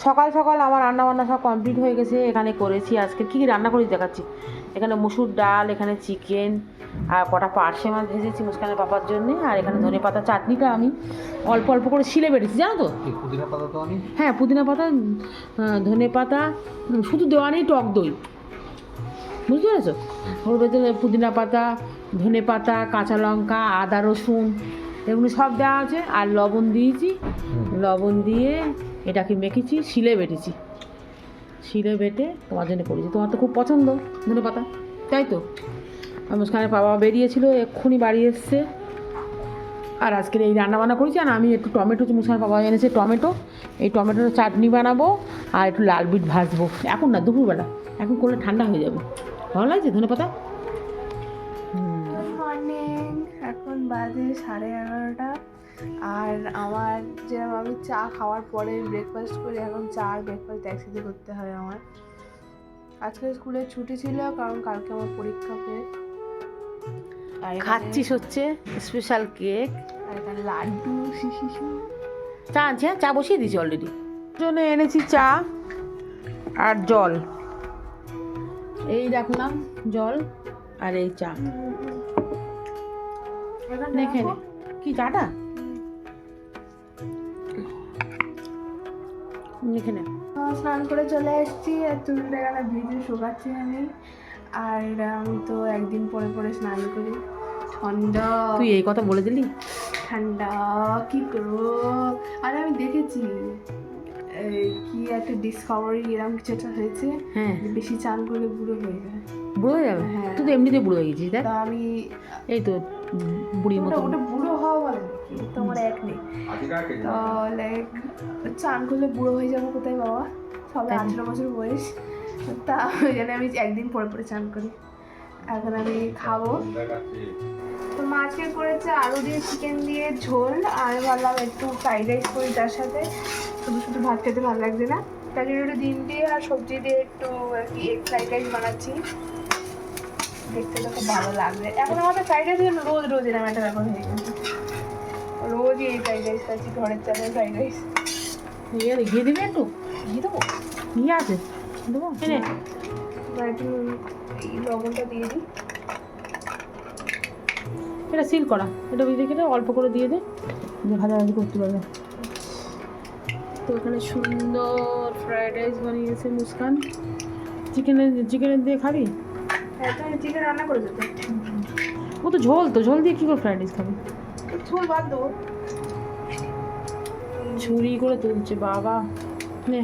সকাল সকাল আমার রান্না বান্না সব কমপ্লিট হয়ে গেছে। এখানে করেছি আজকে কী কী রান্না করেছি দেখাচ্ছি। এখানে মসুর ডাল, এখানে চিকেন আর কটা পার্শে মাছ ভেজেছি মুস্কানের পাপার জন্যে। আর এখানে ধনে পাতা চাটনিটা আমি অল্প অল্প করে শিলে বেটেছি, জানো তো। পুদিনা পাতা তো আমি হ্যাঁ, পুদিনা পাতা, ধনে পাতা, শুধু দেওয়া নেই টক দই, বুঝতে পেরেছো। ওর ভেতরে পুদিনা পাতা, ধনে পাতা, কাঁচা লঙ্কা, আদা রসুন এগুলো সব দেওয়া আছে। আর লবণ দিয়েছি, লবণ দিয়ে এটাকে মেখেছি, শিলে বেটেছি, শিলে বেটে তোমার জন্য করেছি। তোমার তো খুব পছন্দ ধনে পাতা, তাই তো। আর মুস্কানের বাবা বেরিয়েছিল, এক্ষুনি বাড়ি এসছে। আর আজকের এই রান্নাবান্না করেছি। আর আমি একটু টমেটো, মুস্কানের বাবা এনেছে টমেটো, এই টমেটোর চাটনি বানাবো আর একটু লাল বিট ভাজবো। এখন না, দুপুরবেলা, এখন করলে ঠান্ডা হয়ে যাবে। ভালো লাগছে ধনে পাতা। মর্নিং, এখন বাজে 11:30। আর আমার যেরকম আমি চা খাওয়ার পরে ব্রেকফাস্ট করি, এখন চা আর ব্রেকফাস্ট একসাথে করতে হয় আমার। আজকে স্কুলে ছুটি ছিল কারণ কালকে আমার পরীক্ষা পেয়ে। আর খাচ্ছিস হচ্ছে স্পেশাল কেক আর এখানে লাড্ডু শিশিশু। চা আনছি, হ্যাঁ চা বসিয়ে দিয়েছি অলরেডি। জন্য এনেছি চা আর জল, এই রাখলাম জল আর এই চা। এখানে কি চাটা এখানে স্নান করে চলে এসেছি আর চুলটা এখানে ভিজে শুকাচ্ছি আমি। আর আমি তো একদিন পরে পরে স্নান করি। ঠান্ডা, তুই এই কথা বলে দিলি। ঠান্ডা কি করবো। আর আমি দেখেছি কি একটা ডিসকভারি এরকম কিছু একটা হয়েছে, হ্যাঁ, বেশি চান করলে বুড়ো হয়ে যায়। বুড়ো হয়ে যাবে। হ্যাঁ। তুই তো এমনিতেই বুড়ো হয়ে গেছিস, দেখ। তা আমি এই তো বুড়ির মতো। ওটা বুড়ো হওয়া বলে নাকি, তোমার এক নেই তো লাইক চান করলে বুড়ো হয়ে যাবো কোথায় বাবা, সবে 18 বছর বয়স। তা ওই জন্য আমি একদিন পরে পরে চান করি। এখন আমি খাবো। তো মাছকে করেছে আলু দিয়ে চিকেন দিয়ে ঝোল, আর ভাবলাম একটু ফ্রাইড রাইস করি তার সাথে, শুধু শুধু ভাত খেতে ভালো লাগছে না, তাই জন্য একটু ডিম দিয়ে আর সবজি দিয়ে একটু আর কি এগ ফ্রাইড রাইস বানাচ্ছি। দেখতে তো খুব ভালো লাগবে। এখন আমাদের ফ্রাইড রাইস রোজ রোজ এরকম একটা ব্যাপার হয়ে গেছে, রোজই এই ফ্রাইড রাইস খাচ্ছি, ঘরের চালের ফ্রাইড রাইস। ঘিয়ে দিবি একটু, ঘি দেবো, ঘি আছে দেবো, এনে একটু এই লবণটা দিয়ে দিই। এটা সিল করা, এটা বুঝে কেটে অল্প করে দিয়ে দে, ভাজাভাজি করতে পারবে। তো এখানে সুন্দর ফ্রাইড রাইস বানিয়েছে মুস্কান। চিকেনের দিয়ে খাবি? হ্যাঁ, তুমি চিকেন রান্না করেছো তো? ও তো ঝোল, তো ঝোল দিয়ে কী করে ফ্রাইড রাইস খাবি? ঝোল বাদ দেবো। ছুরি করে তুলছে বাবা, নে।